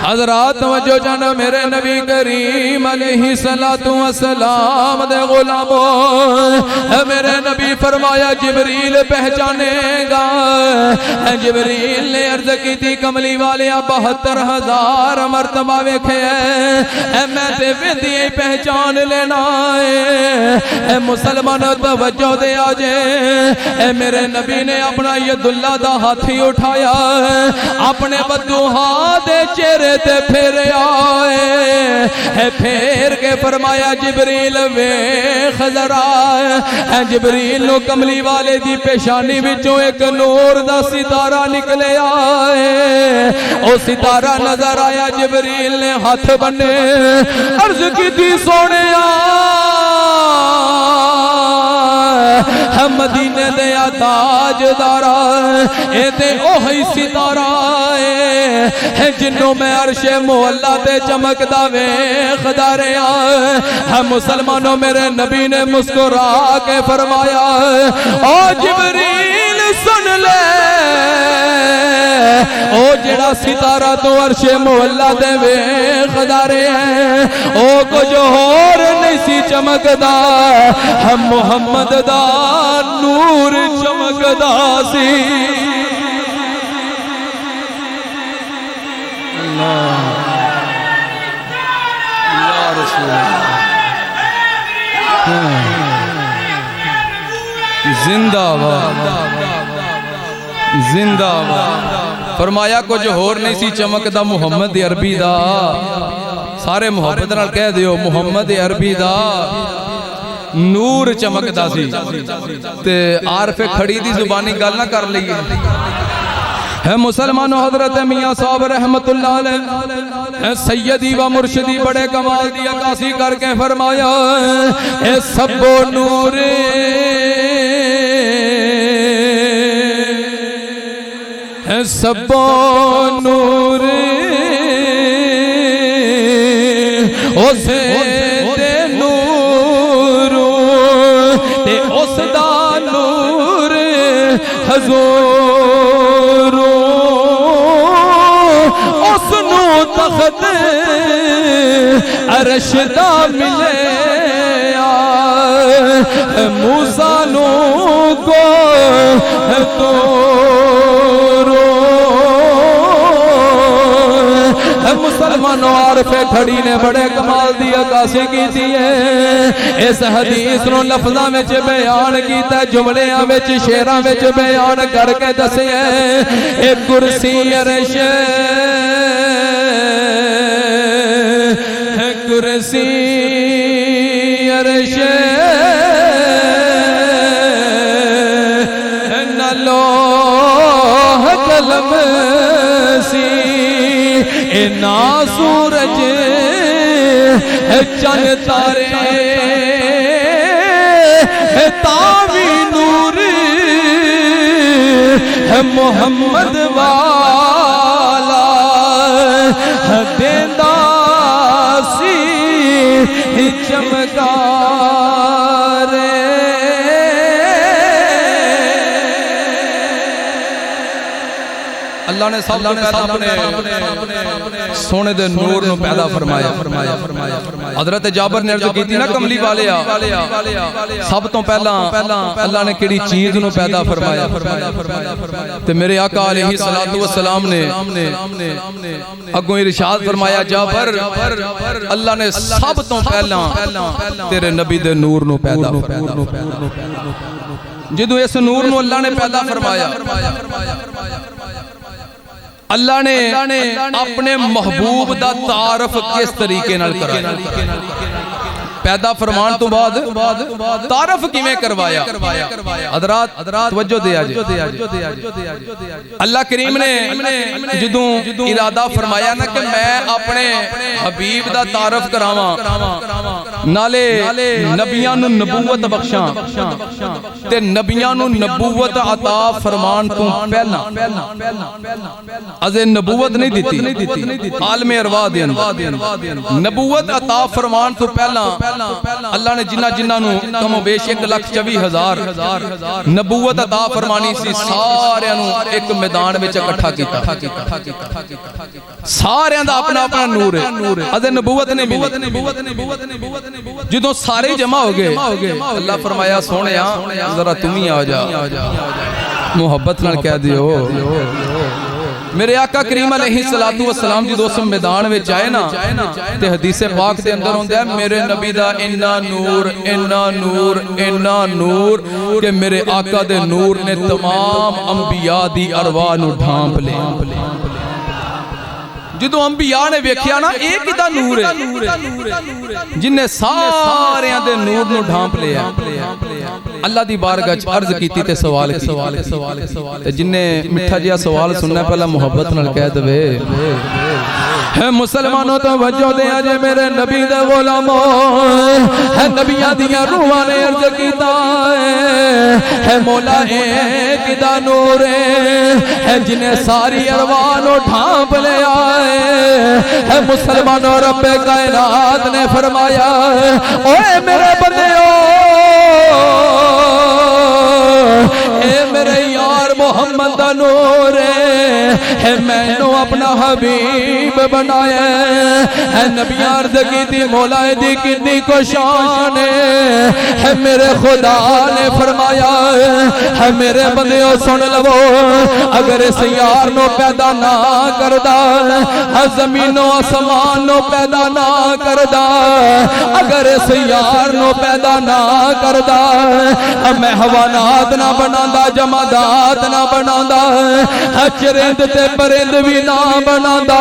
حضرات توجہ جانا میرے نبی کریم علیہ السلام دے غلاموں، میرے نبی فرمایا جبریل پہچانے گا۔ جبریل نے عرض کی تھی کملی والیا 72,000 مرتبہ ویکھے میں تے ویندی پہچان لینا ہے۔ مسلمان توجہ دے آجے، میرے نبی نے اپنا ید اللہ دا ہاتھی اٹھایا، اپنے بدوہا دے چہرے تے پھیرے آئے، پھیر کے فرمایا جبریل ویکھ ذرا۔ جبریل نو کملی والے دی پیشانی وچوں ایک نور دا ستارہ نکلے آئے، او ستارہ نظر آیا۔ جبریل نے ہاتھ بنے عرض کی تھی سونے مدینے دیا تاجدارا، اے تے اوہی ستارہ ہے جنوں میں عرش مولا تے چمکدا ویکھدا رہیا۔ ہم مسلمانوں میرے نبی نے مسکرا کے فرمایا او جبریل سن لے، او جڑا ستارہ تو عرش مولا دے ویکھدا رہیا او کچھ ہور نہیں سی چمکدا، ہم محمد دا نور چمکدا سی۔ اللہ یا رسول اللہ، زندہ باد زندہ باد۔ فرمایا کچھ ہور نہیں سی چمکدا محمد عربی دا، سارے محبت نال کہہ دیو محمد عربی دا نور چمکدا سی۔ تے عارف کھڑی دی زبانی گل نہ کر لئیے ہے مسلمانوں۔ حضرت میاں صاحب رحمت اللہ علیہ سیدی و مرشدی بڑے کمال دی عکاسی کر کے فرمایا اے سب و نور اے سب و نور اسے دے نور تے اس دا نور حضور اس نو تخت عرش دا ملے موسیٰ نو کو تورو۔ مسلمانوں عارف کھڑی نے بڑے کمال دی عکاسی کی دی ہے، اس حدیث نو لفظاں وچ بیان کیتا ہے، جملیاں وچ شعراں وچ بیان کر کے دسے اے کرسی عرش کرسی عرش نہ لوح قلم سی، نہ سورج چند تارے تاوی نور محمد والا دیندہ سی چمکارے۔ اللہ نے سب سے پہلا اپنے سونے دے نور نو پیدا فرمایا۔ حضرت جابر نے عرض کی تھی نا کملی والیا سب تو پہلا اللہ نے کیڑی چیز نو پیدا فرمایا، تے میرے آقا علیہ السلام نے اگوں ارشاد فرمایا جابر اللہ نے سب تو پہلا تیرے نبی دے نور نو پیدا فرمایا۔ جدو اس نور نو اللہ نے پیدا فرمایا، اللہ نے اپنے محبوب دا تعارف کس طریقے نال کرایا؟ پیدا فرمان تو بعد تعارف کیویں کروایا؟ حضرات توجہ دے آجے، اللہ کریم نے جدوں ارادہ فرمایا نا کہ میں اپنے حبیب دا تعارف کراواں، نالے نبیاں نو نبوت بخشاں تے نبیاں نو نبوت عطا فرمان تو پہلا ازے نبوت نہیں دیتی عالم ارواح دے اندر نبوت عطا فرمان تو پہلا اللہ نے جنہ جنہ نو کم و بیش 1,24,000 نبوت عطا فرمانی سی سارے نو ایک میدان وچ اکٹھا کیتا سارے دا اپنا اپنا نور ہے ازے نبوت نہیں ملی جدوں سارے جمع ہو گئے اللہ فرمایا سونیا ذرا تم ہی آ جا محبت نال کہہ دیو میرے آقا کریم علیہ السلام جدوں اس میدان وچ آئے نا تے حدیث پاک دے اندر ہوندا ہے میرے نبی دا اتنا نور کہ میرے آقا دے نور نے تمام انبیاء دی ارواح نو ڈھانپ لیا جدو انبیاء نے ویکھیا نا ایک دا نور ہے جن نے سارے دے نور نو ڈھانپ لیا اللہ دی بارگاہ عرض کیتی تے سوال کی جن نے مٹھا جیا سوال سننا پہلا محبت نال کہہ دے ہے مسلمانوں توجہ دے اجے میرے نبی دے غلاموں ہے نبیاں دیاں روحاں نے عرض کیتا ہے مولا ایک دا نور ہے جن نے ساری ارواح نو ڈھانپ لیا ہے مسلمانوں رب کائنات نے فرمایا اوے میرے بندیو اے میرے یار محمد دا نور ہے میں نو اپنا حبیب بنایا ہے نبی عرض کی تھی مولا دی کتنی کو شان ہے میرے خدا نے فرمایا ہے میرے بندیو سن لو اگر اس یار نو پیدا نہ کردا زمین و آسمان نو پیدا نہ کردا اگر اس یار نو پیدا نہ کردا میں حیوانات نہ بناندا جمادات نہ بناندا چرند تے پرند بھی نہ بناندا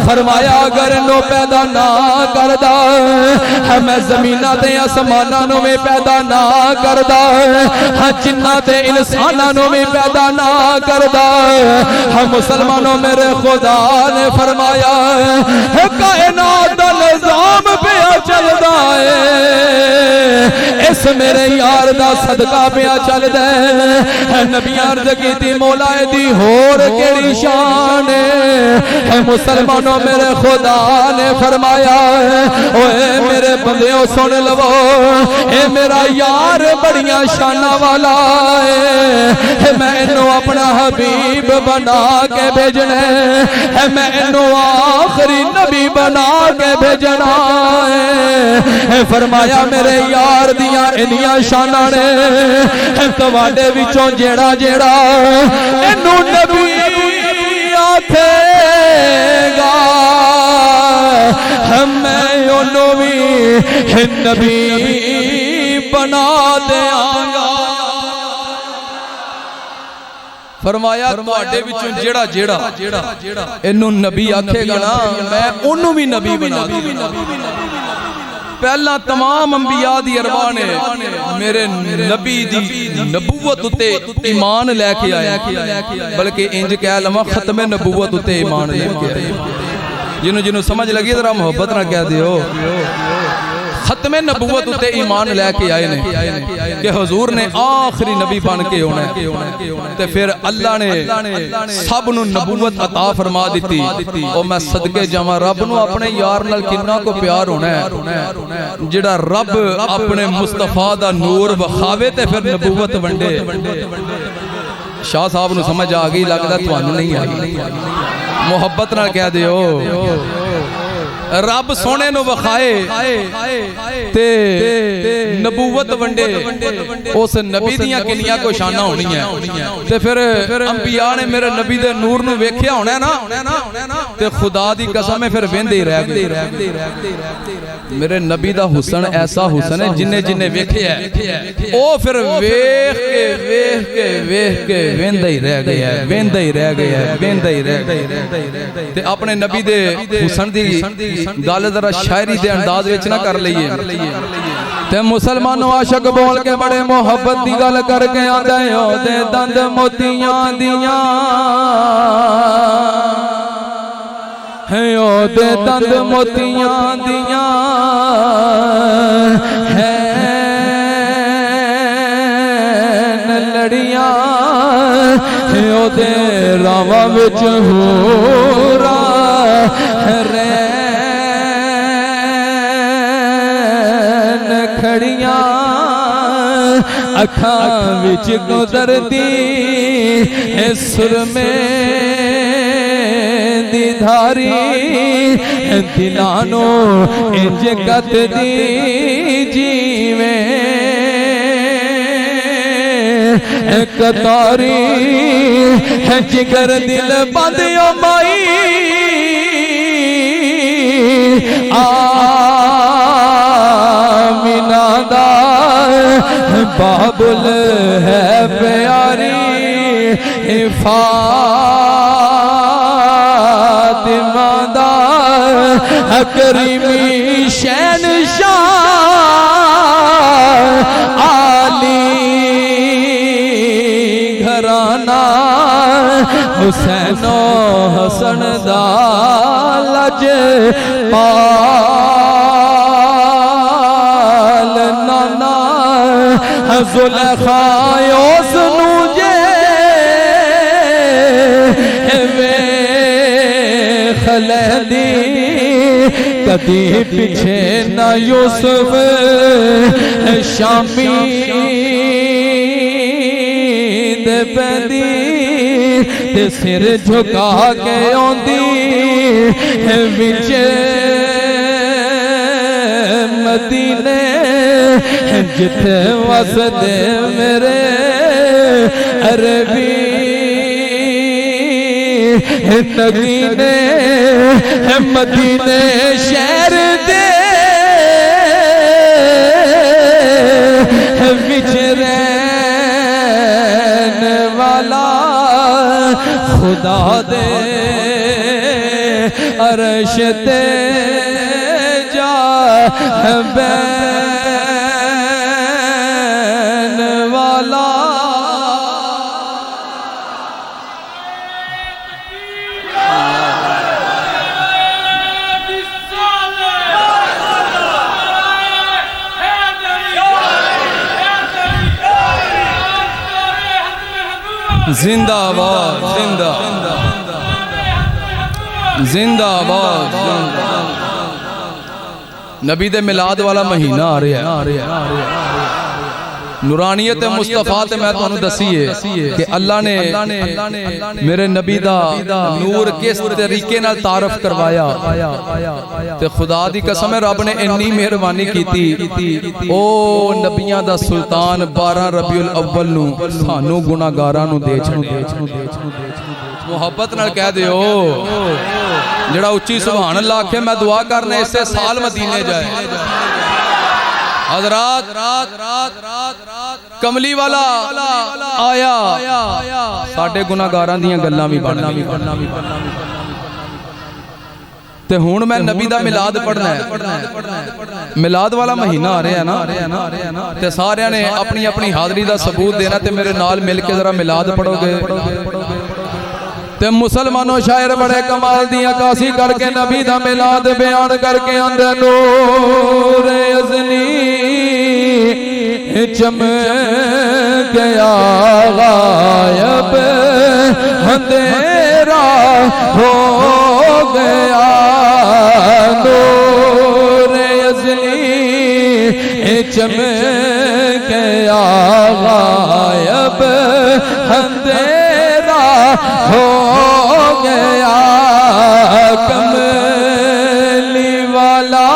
فرمایا اگر نو پیدا نہ کردا میں زمینہ تے آسماناں نو میں پیدا نہ کردا جناں تے انساناں نو میں پیدا نہ کردا مسلمانوں میرے خدا نے فرمایا کائنات دا نظام پیا چلدا ہے اس میرے یار دا صدقہ پیا چلدا ہے نبی عرض کیتی مولا دی ہور کیڑی شان ہے مسلمانوں میرے خدا نے فرمایا اوے میرے بندیو سن لو اے میرا یار بڑیاں شاناں والا ہے میں انو اپنا حبیب بنا کے بھیجنا ہے میں انو آخری نبی بنا کے بھیجنا ہے فرمایا میرے یار دیاں انیاں شاناں نے تواڈے وچوں جیڑا جیڑا انو نبی آکھے گا میں انو بھی نبی بنا دیاں گا فرمایا تواڈے وچوں جیڑا جیڑا اینو نبی آکھے گا نا میں اونوں بھی نبی بنا دوں پہلا تمام انبیاء دی ارواح نے میرے نبی دی نبوت اتے ایمان لے کے آئے بلکہ انج کہہ لواں ختم نبوت اتے ایمان لے کے آئے جنوں سمجھ لگی ذرا محبت نہ کہہ دیو ختم نبوت اتے ایمان لے کے آئے نے کہ حضور نے آخری نبی بن کے ہونا ہے تے پھر اللہ نے سب نو نبوت عطا فرما دیتی او میں صدقے جاواں رب نو اپنے یار نال کنا کو پیار ہونا ہے جڑا رب اپنے مصطفیٰ دا نور وکھاوے تے پھر نبوت ونڈے شاہ صاحب نو سمجھ آ گئی لگدا تانوں نہیں آئی محبت نال کہہ دیو رب سونے نو وکھائے تے نبوت ونڈے اس نبی دیاں کنیاں کو شاناں ہونی ہیں تے پھر انبیاء نے میرے نبی دے نور نو ویکھیا ہونا ہے نا تے خدا دی قسم ہے پھر ویندے رہ گئے میرے نبی دا حسن ایسا حسن ہے جنے جنے ویکھیا ہے او پھر ویکھ کے ویندے ہی رہ گئے تے اپنے نبی دے حسن دی گل ذرا شاعری دے انداز وچ نہ کر لئیے تے مسلمانوں عاشق بول کے بڑے محبت دی گل کر کے آندے ہو دے دند موتیاں دیاں او دے دند موتیاں دیاں لڑیاں او دے راواں وچ ہورا رین کھڑیاں اکھاں وچ گزردی سرمے دی دھاری دلانو انج کت دی جیویں کتاری جگر دل بند او مائی آمینہ دا بابل ہے پیاری فاطمہ دا کریمی شہنشاہ عالی گھرانہ حسین و حسن دا لج پال نانا زلیخا اس نوجے ویخ لیندی کدی پیچھے نہ یوسف شامی دے پیندی تے سر جھکا کے اوندی وچے مدینے جتھے وسدے میرے عربی نگینے مدینے شہر دے وچ رہن والا خدا دے عرش تے جا بین والا زندہ آباد زندہ زندہ آباد نبی دے میلاد والا مہینہ آ رہا ہے نورانیت مصطفیٰ تے میں تو دسیے کہ اللہ نے میرے نبی دا نور کس طریقے نال تعارف کروایا تے خدا دی قسم ہے رب نے انی مہربانی کیتی او نبیاں دا سلطان 12 ربیع الاول نو سانو گناہگاراں نو دے چھوڑیا محبت نال کہہ دیو جڑا اچھی سبحان اللہ کہ میں دعا کرنے اس سے سال مدینے جائے حضرات کملی والا آیا ساڑھے گناہگاراں دیاں گلاں بھی بڑھنا تے ہون میں نبی دا ملاد پڑھنا ہے ملاد والا مہینہ آ رہا ہے نا تے سارے نے اپنی اپنی حاضری دا ثبوت دینا تے میرے نال مل کے ذرا ملاد پڑھو گے تے مسلمانوں شاعر بڑے کمال دی عکاسی کر کے نبی دا ملاد بیان کر کے اندر نور ازلی چمک گیا غائب اندھیرا ہو گیا نور ازلی چمک گیا غائب اندھیرا ہو گیا کملی والا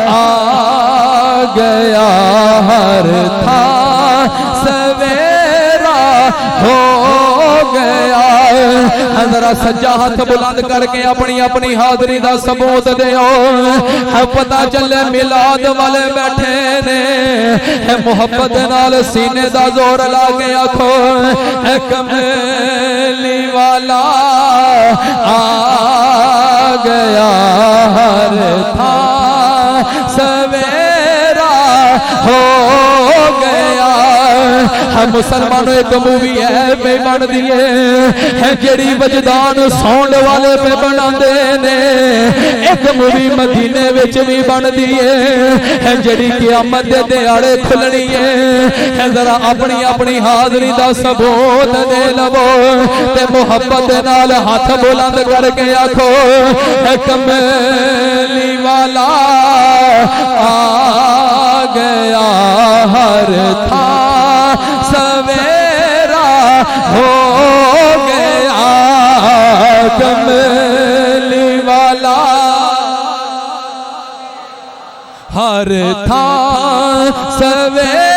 آ گیا ہر تھا سویرا ہو گیا ذرا سجا ہاتھ بلند کر کے اپنی اپنی حاضری دا ثبوت دیو پتہ چلے میلاد والے بیٹھے نے محبت نال سینے دا زور لا کے آکھو کملی والا آ گیا ہر تھا سویرا ہو گیا مسلمانوں ایک مووی ہے پہ بن دیے جڑی وجدان سون والے پہ بنا دینے ایک مووی مدینے وچ بھی بن دیے جڑی قیامت دے دیاڑے کھلنی ہے ذرا اپنی اپنی حاضری دا ثبوت دے لو تے محبت نال ہاتھ بلند کر کے آکھو کملی والا آ گیا ہر تھا سویرا ہو گیا کملی والا ہر تھا سویرا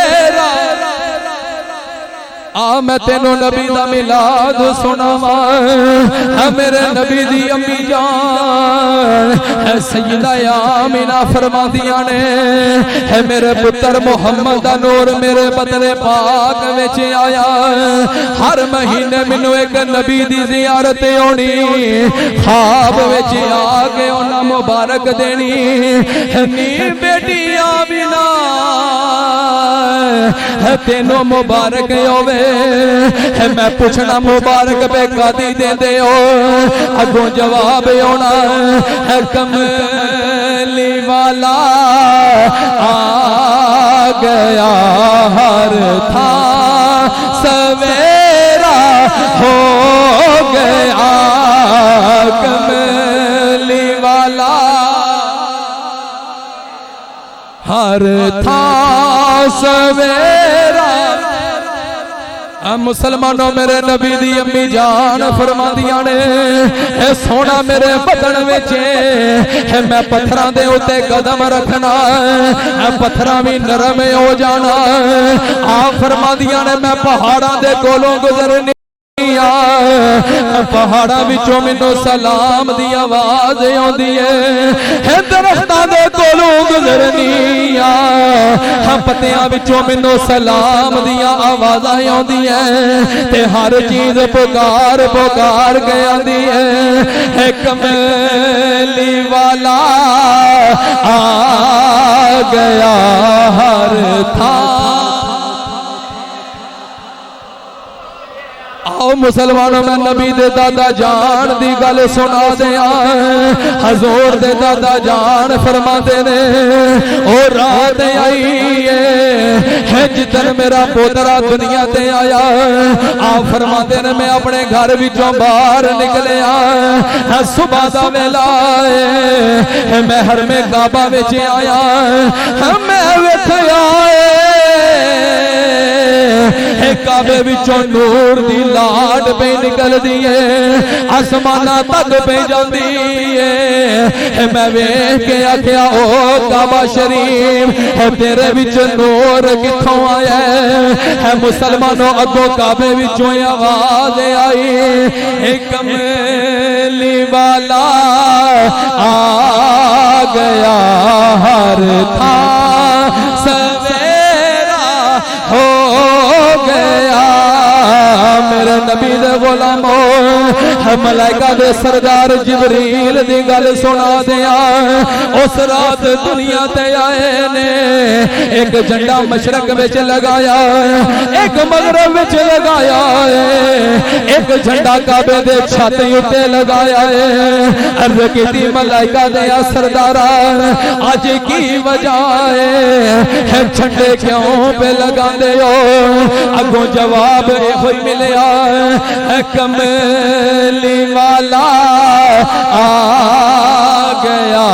میں تینوں نبی دا میلاد سناواں میرے نبی دی امی جان سیدہ آمینہ فرماندیاں نے میرے پتر محمد دا نور میرے بدن پاک وچ آیا ہر مہینے مینوں ایک نبی دی زیارت ہونی خواب وچ آ کے انہاں مبارک دینی نی بیٹی آمینہ تینوں مبارک ہوے میں پوچھنا مبارک پہ کدی دے دے ہو اگوں جواب ہونا کملی والا آ گیا ہر تھا سویرا ہو گیا کملی والا ہر تھا سویرا مسلمانوں میرے نبی دی امی جان فرماندیاں نے اے سونا میرے بدن وچ میں پتھراں دے اوتے قدم رکھنا پتھراں وی نرم ہو جانا آپ فرماندیاں نے میں پہاڑاں دے کولوں گزرنی پہاڑاں وچوں مینوں سلام دی آواز آوندی ہے درختاں دے کولوں گزرنی پتیاں وچوں مینوں سلام دی آوازاں آوندیاں تے ہر چیز پکار پکار کے آندی ہے کملی والا آ گیا ہر تھا مسلمانوں میں نبی دے دادا جان دی گل سنا دیا حضور دے دادا جان فرما دے نے او رات آئی ہے جدن میرا پوترا دنیا تے آیا آپ فرما دے نے میں اپنے گھر وچوں باہر نکلیا صبح دا ویلا میں حرم کعبہ وچ آیا میں ویکھیا کعبے وچوں نور دی لاڈ پہ نکل دیئے آسمانہ تک پہ جاندی ہے میں ویکھ کے آکھیا او کعبہ شریف تیرے وچ نور کتھوں آیا ہے مسلمانوں اگوں کعبے وچوں آواز آئی کملی والا آ گیا ہر تھا سویرا ہو گیا میرے نبی دے غلاموں ملائکہ دے سردار جبریل دی گل سنا دیا اس رات دنیا تے آئے نے ایک جھنڈا مشرق وچ لگایا ایک مغرب وچ لگایا ایک جھنڈا کعبے دے چھت اُتے لگایا عرض کیتی ملائکہ دے سردارا اج کی وجہ ہے جھنڈے کیوں پہ لگاندے ہو اگوں جواب ہوئی ملیا کملی والا آ گیا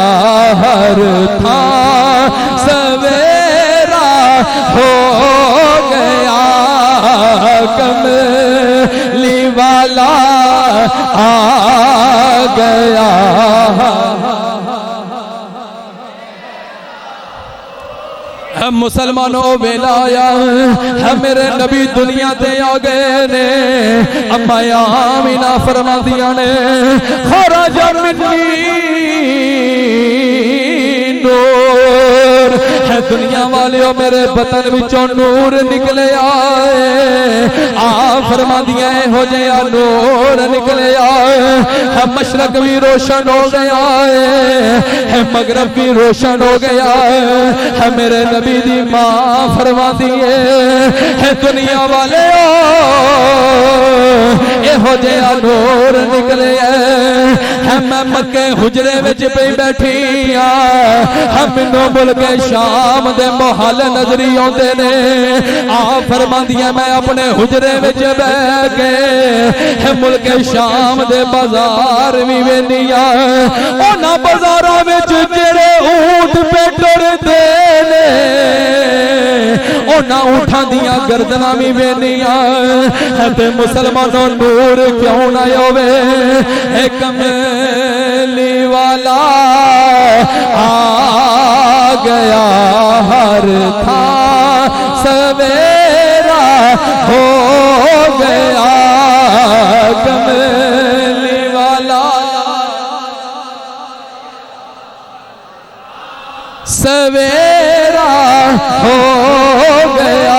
ہر تھا سویرا ہو گیا کملی والا آ گیا مسلمانوں ویلا آیا میرے نبی دنیا تے آ گئے نے اما آمینہ فرماندیاں نے خرج منی نور دنیا دنیا والیو میرے بطن وچوں نور نکلے آئے فرماندیاں ہو جیا نور نکلے آئے مشرق بھی روشن ہو گیا ہے مغرب بھی روشن ہو گیا ہے میرے نبی دی ماں فرماندی ہے دنیا والے ہو جیا نور نکلے میں مکے حجرے وچ پئی بیٹھی مینوں ملک شام دے محل نظری آندے نے فرماندیاں میں اپنے حجرے وچ بیٹھ کے ملک شام دے بازار وی وینیاں انہاں بازاراں وچ جڑے اونٹ پہ ٹردے نے انہاں اونٹاں دیاں گردناں وی وینیاں تے مسلمانوں نور کیوں نہ ہوے کملی والا آ گیا ہر تھا سویرا ہو گیا کملی والا سویرا ہو گیا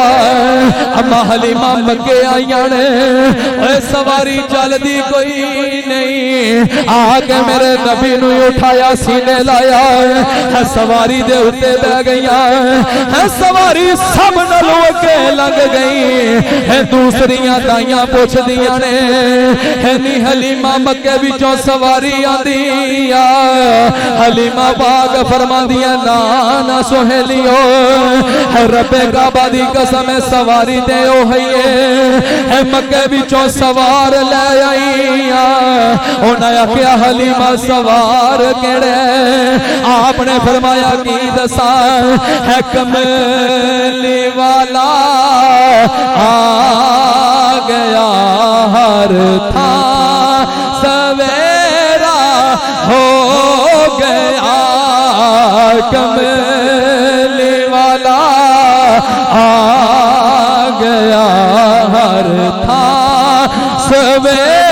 حلیمہ مکے آئیاں نے سواری چل دی کوئی نہیں آگے میرے نبی نو اٹھایا سینے لایا سواری دے اتے بہ گئیاں سواری سب نلو کے لگ گئی دوسریاں دائیاں پوچھ دیاں نے نی حلیمہ مکے بچوں سواری آدیا حلیمہ باغ فرما دیا نانا سہیلیو رب کعبہ دی قسم سواری دے او ہئیے مکے بچوں سوار لے آئیاں انہاں کیا حلیمہ سوار کیڑے آپ نے فرمایا کی دسا ہے کملی والا آ گیا ہر تھا سویرا ہو گیا کملی والا آ گیا ہر تھا سویرا